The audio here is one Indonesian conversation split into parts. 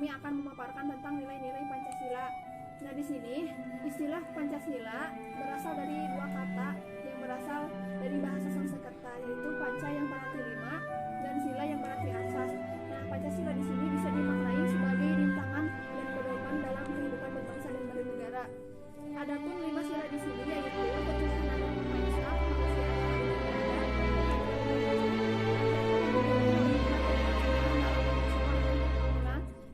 kami akan memaparkan tentang nilai-nilai Pancasila. Nah, di sini istilah Pancasila berasal dari dua kata yang berasal dari bahasa Sanskerta, yaitu panca yang berarti lima dan sila yang berarti asas. Nah, Pancasila di sini bisa dimaknai sebagai rintangan dan pedoman dalam kehidupan berbangsa dan bernegara. Adapun lima sila di sini yaitu ketuhanan yang Maha Esa, kemanusiaan yang adil dan beradab,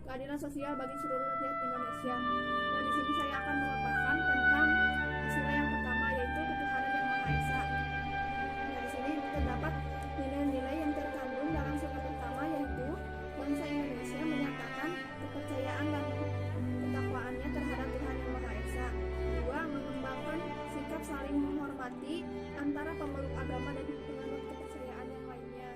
keadilan sosial bagi seluruh rakyat Indonesia. Dan di sini saya akan memaparkan tentang sila yang pertama yaitu ketuhanan yang Maha Esa. Nah, di sini terdapat nilai-nilai yang terkandung dalam sila pertama yaitu bangsa Indonesia menyatakan kepercayaan dan ketakwaannya terhadap Tuhan yang Maha Esa. Dua, mengembangkan sikap saling menghormati antara pemeluk agama dan penganut kepercayaan yang lainnya.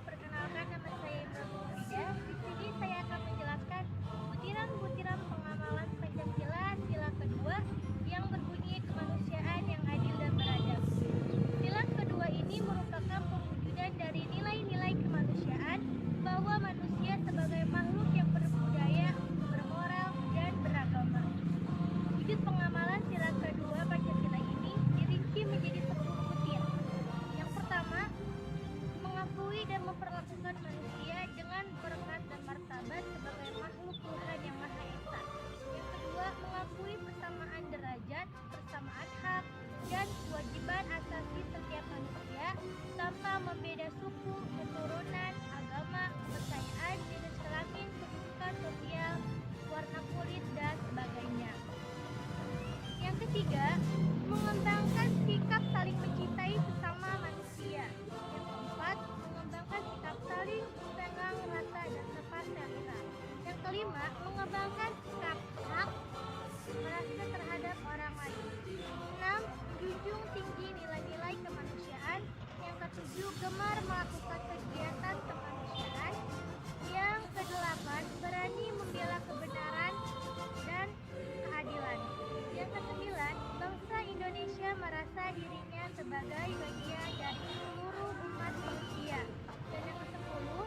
Perkenalkan, nama saya Imran Muhammida. Di sini saya akan menjelaskan butiran-butiran pengamalan Pancasila sila kedua yang berbunyi kemanusiaan yang adil dan beradab. Sila kedua ini merupakan pewujudan dari nilai-nilai kemanusiaan bahwa manusia sebagai makhluk yang berbudaya, bermoral, dan beragama. Wujud pengamalan sila kedua Pancasila ini dirinci menjadi 10 butir. Yang pertama, mengakui dan memperlakukan manusia dengan berkat dan martabat sebagai makhluk Tuhan yang Maha Esa. Yang kedua, mengakui persamaan derajat, persamaan hak, dan kewajiban asasi setiap manusia tanpa membeda suku, keturunan, agama, kepercayaan, jenis kelamin, kedudukan sosial, warna kulit, dan sebagainya. Yang ketiga, mengembangkan sikap saling mencintai sesama manusia. Yang keempat, mengembangkan sikap saling mengenang rasa dan sepaselera. Yang kelima, mengembangkan sikap hak merasa terhadap orang lain. 6. Menjunjung tinggi nilai-nilai kemanusiaan. Yang ketujuh, gemar melakukan kegiatan kemanusiaan. Yang kedelapan, berani membela kebenaran dan keadilan. Yang kesembilan, bangsa Indonesia merasa dirinya sebagai bagian dari seluruh umat manusia. Dan yang kesepuluh,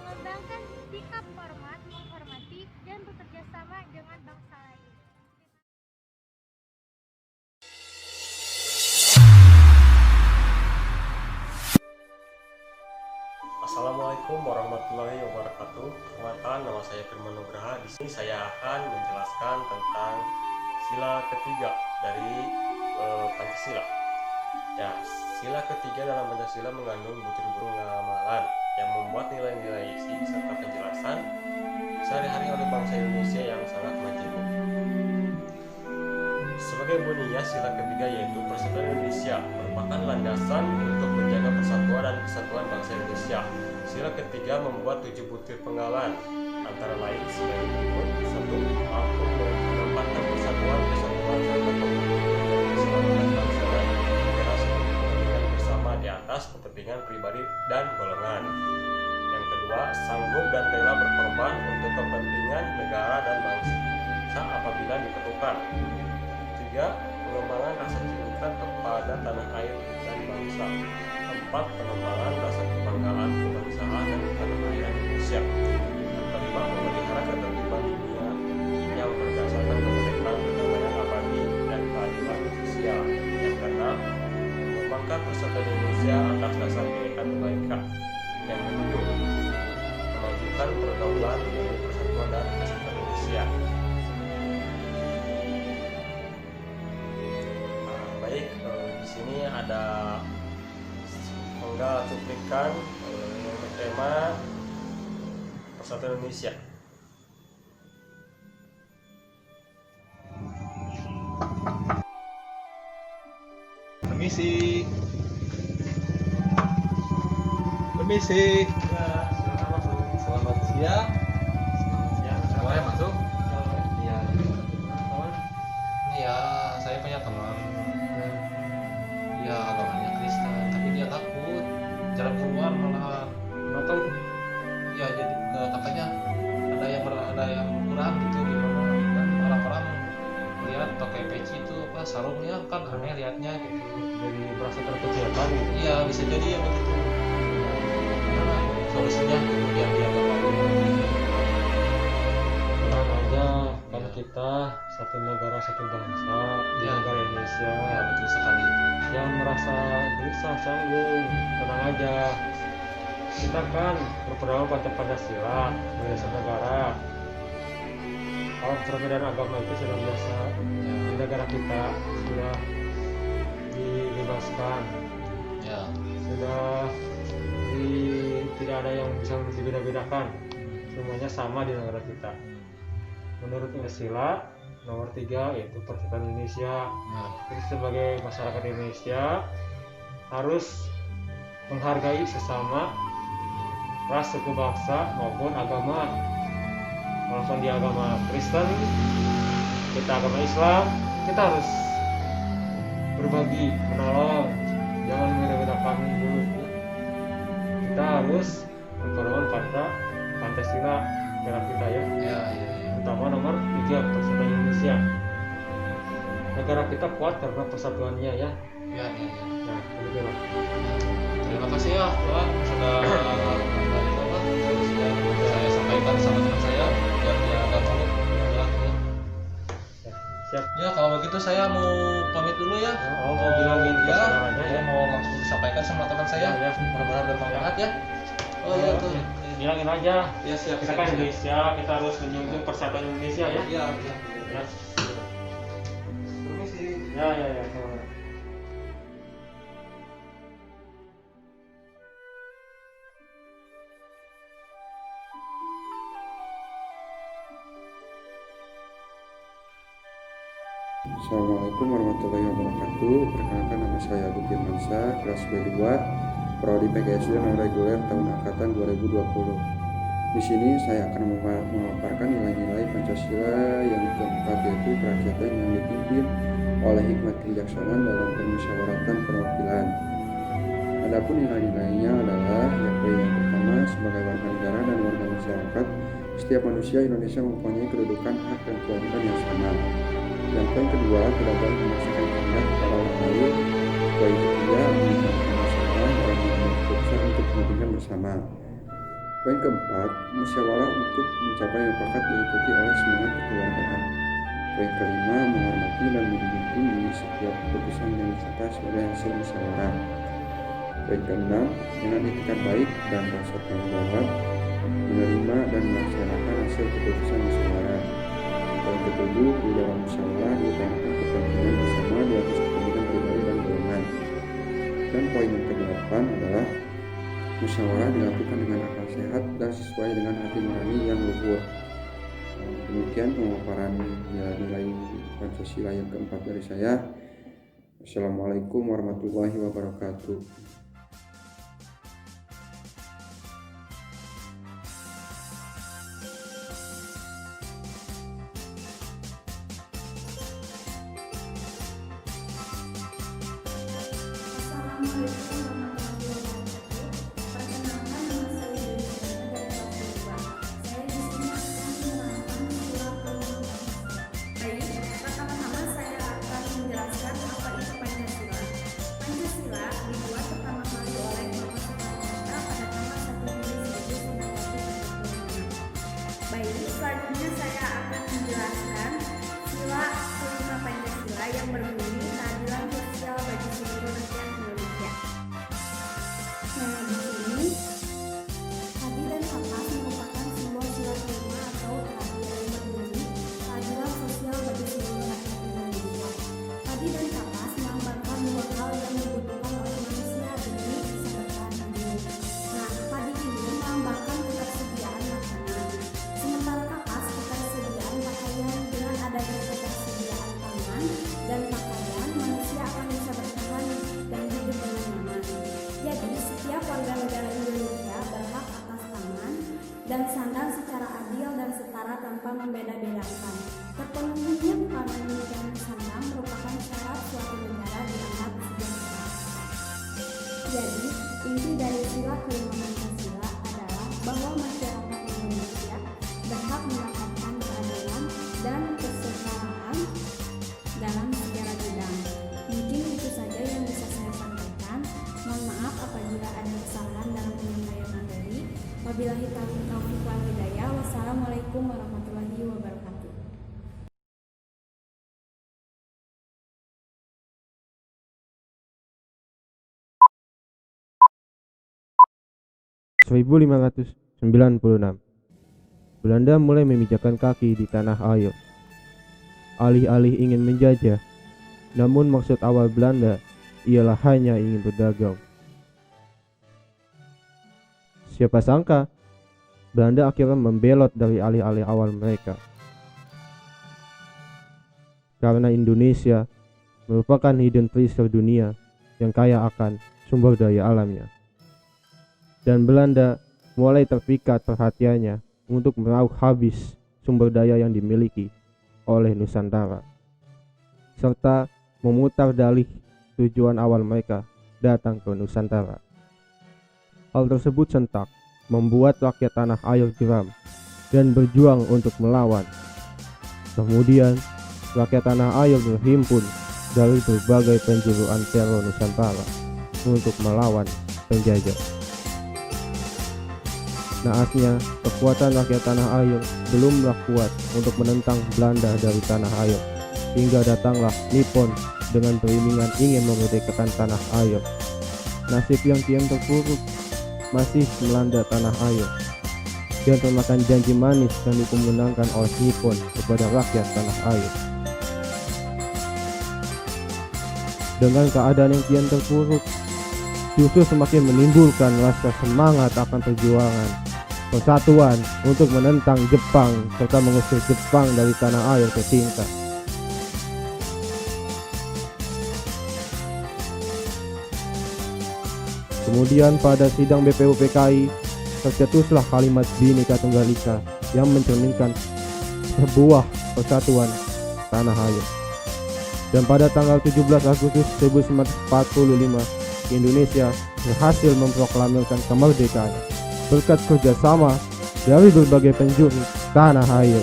mengembangkan sikap hormat, menghormati, dan bekerja sama dengan bangsa lain. Assalamualaikum warahmatullahi wabarakatuh. Perkenalkan, nama saya Firman Nugraha. Di sini saya akan menjelaskan tentang sila ketiga dari Pancasila. Ya, sila ketiga dalam Pancasila mengandung butir-butir pengamalan yang membuat nilai-nilai isi serta penjelasan sehari-hari oleh bangsa Indonesia yang sangat majemuk. Sebagai bunyinya, sila ketiga yaitu Persatuan Indonesia merupakan landasan untuk menjaga persatuan dan kesatuan bangsa Indonesia. Sila ketiga membuat 7 butir penggalan, antara lain sila yang berikut: 1. Mampu menempatkan persatuan, kesatuan, serta keselamatan bangsa dan negara sebagai kepentingan bersama di atas kepentingan pribadi dan golongan. Yang kedua, sanggup dan rela berkorban untuk kepentingan negara dan bangsa apabila diperlukan. 3. Pengembangan rasa cinta kepada tanah air dan bangsa. 4. Pengembangan rasa kebanggaan kebangsaan dan tanah air Indonesia. Yang kelima, memelihara ketertiban dunia yang berdasarkan kemerdekaan perdamaian abadi dan keadilan sosial. Yang keenam, mengembangkan persatuan Indonesia atas dasar Bhinneka Tunggal Ika. Yang ketujuh, memajukan pergaulan demi persatuan dan kesatuan Indonesia. Di sini ada penggal cuplikan yang bertema Persatuan Indonesia. Permisi. Permisi. Selamat siang. Boleh masuk? Iya. Iya, saya punya teman. Dia agamanya Kristen, tapi dia takut jalan keluar malah nonton. Ya jadi katanya ada yang kurang gitu di rumah, dan orang-orang lihat sarungnya kan aneh liatnya gitu. Jadi merasa terkecewakan gitu. Iya bisa jadi ya begitu. Gimana solusinya gitu biar dia gak mau? Tenang aja, kan kita satu negara satu bangsa di Ya. negara Indonesia. Ya betul sekali. Jangan merasa gelisah, canggung, tenang aja. Kita kan berpedoman pada Pancasila, Indonesia negara. Kalau perbedaan agama itu sudah biasa Ya, di negara kita, sudah dibebaskan, ya. sudah tidak ada yang bisa dibeda-bedakan, semuanya sama di negara kita. Menurut Pancasila nomor 3 yaitu Persatuan Indonesia. Nah, Jadi sebagai masyarakat Indonesia harus menghargai sesama ras, suku, bangsa maupun agama. Walaupun di agama Kristen, kita agama Islam, kita harus berbagi, menolong, jangan membeda-bedakan dulu. Kita harus berpedoman pada Pancasila negara kita ya. ya, ya, ya. Pertama nomor 3 Persatuan Indonesia. Negara kita kuat karena persatuannya ya. Ya, ya, ya. Nah, begitulah. Terima kasih ya Tuhan sudah saya sampaikan sama teman saya biar dia agak mau bilang ya. Ya, siap. Ya kalau begitu saya mau pamit dulu ya. Oh, mau bilangin ke ya, saudaranya saya ya. mau langsung sampaikan sama teman saya. Ya, ya. Mudah-mudahan bermanfaat ya. Oh iya tuh. Bilangin aja. Ya siap. Kita kan Indonesia, kita harus menjunjung persatuan Indonesia ya. Iya, iya. Ya. Permisi. Ya, ya, ya. Sama. Assalamualaikum warahmatullahi wabarakatuh. Perkenalkan nama saya Agus Firmansyah, kelas B2, Prodi PGSD non reguler tahun angkatan 2020. Di sini saya akan memaparkan nilai-nilai Pancasila yang keempat, yaitu kerakyatan yang dipimpin oleh hikmat kebijaksanaan dalam permusyawaratan perwakilan. Adapun nilai-nilainya adalah yakni yang pertama, sebagai warga negara dan warga masyarakat, setiap manusia Indonesia mempunyai kedudukan, hak dan kewajiban yang sama. Dan poin kedua, tidak boleh memaksakan kehendak kepada orang lain. Poin ketiga, meningkatkan masalah dalam mengambil keputusan untuk kepentingan bersama. Poin keempat, musyawarah untuk mencapai mufakat diikuti oleh semangat kekeluargaan. Poin kelima, menghormati dan menjunjung tinggi setiap keputusan yang dicapai sebagai hasil musyawarah. Poin keenam, dengan etikat baik dan rasa tanggung jawab, menerima dan melaksanakan hasil keputusan musyawarah. Poin ketujuh, di dalam musyawarah diutamakan kepentingan bersama di atas kepentingan pribadi dan golongan. Dan poin yang kedelapan adalah musyawarah dilakukan dengan akal sehat dan sesuai dengan hati nurani yang luhur. Demikian pemaparan nilai Pancasila yang keempat dari saya. Assalamualaikum warahmatullahi wabarakatuh. Selanjutnya saya akan menjelaskan sila kelima Pancasila yang berbunyi keadilan sosial bagi seluruh rakyat Indonesia. Nah, di sini tadi dan kapas merupakan simbol sila kelima atau terakhir yang berbunyi keadilan sosial bagi seluruh rakyat Indonesia. Tadi dan kapas melambangkan dua hal yang dibutuhkan oleh manusia demi bisa bertahan hidup. Nah, tadi ini melambangkan ketersediaan makanan. Sementara kapas ketersediaan pakaian. Dengan adanya ketersediaan pangan dan pakaian, manusia akan bisa bertahan dan hidup dengan nyaman. Jadi setiap warga negara Indonesia berhak atas pangan dan sandang secara adil dan setara tanpa membeda-bedakan. Terpenuhinya pangan dan sandang merupakan syarat suatu negara dianggap sejahtera. Jadi inti dari sila kelima Pancasila adalah bahwa masyarakat Indonesia berhak mendapatkan keadilan dan kesetaraan dalam segala bidang. Wabillahi taufiq wal hidayah. Wassalamualaikum warahmatullahi wabarakatuh. (1596) Belanda mulai memijakkan kaki di tanah air. Alih-alih ingin menjajah, namun maksud awal Belanda ialah hanya ingin berdagang. Siapa sangka Belanda akhirnya membelot dari alih-alih awal mereka. Karena Indonesia merupakan hidden treasure dunia yang kaya akan sumber daya alamnya. Dan Belanda mulai terpikat perhatiannya untuk meraup habis sumber daya yang dimiliki oleh Nusantara, serta memutar dalih tujuan awal mereka datang ke Nusantara. Hal tersebut sentak membuat rakyat tanah air geram dan berjuang untuk melawan. Kemudian rakyat tanah air berhimpun dari berbagai penjuru antero Nusantara untuk melawan penjajah. Naasnya, kekuatan rakyat tanah air belumlah kuat untuk menentang Belanda dari tanah air, hingga datanglah Nippon dengan berimingan ingin memerdekakan tanah air. Nasib yang kian terpuruk masih melanda tanah air, dan termakan janji manis yang dikumandangkan oleh Nippon kepada rakyat tanah air. Dengan keadaan yang kian terpuruk, justru semakin menimbulkan rasa semangat akan perjuangan persatuan untuk menentang Jepang serta mengusir Jepang dari tanah air tercinta. Kemudian pada sidang BPUPKI tercetuslah kalimat Bhinneka Tunggal Ika yang mencerminkan sebuah persatuan tanah air. Dan pada tanggal 17 Agustus 1945 Indonesia berhasil memproklamirkan kemerdekaan berkat kerjasama dari berbagai penjuru tanah air.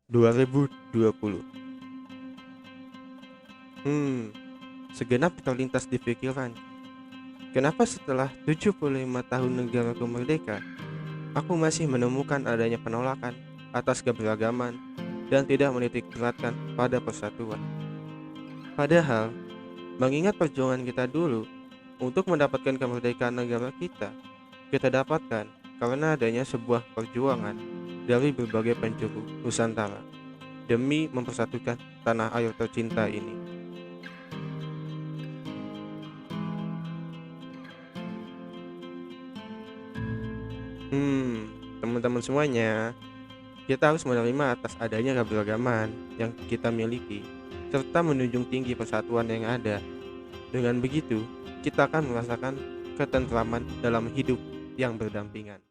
2020. Segenap terlintas di pikiran. Kenapa setelah 75 tahun negara merdeka, aku masih menemukan adanya penolakan atas keberagaman dan tidak menitik beratkan pada persatuan. Padahal, mengingat perjuangan kita dulu untuk mendapatkan kemerdekaan negara kita dapatkan karena adanya sebuah perjuangan dari berbagai penjuru Nusantara demi mempersatukan tanah air tercinta ini. Teman-teman semuanya, kita harus menerima atas adanya keberagaman yang kita miliki serta menunjung tinggi persatuan yang ada. Dengan begitu, kita akan merasakan ketentraman dalam hidup yang berdampingan.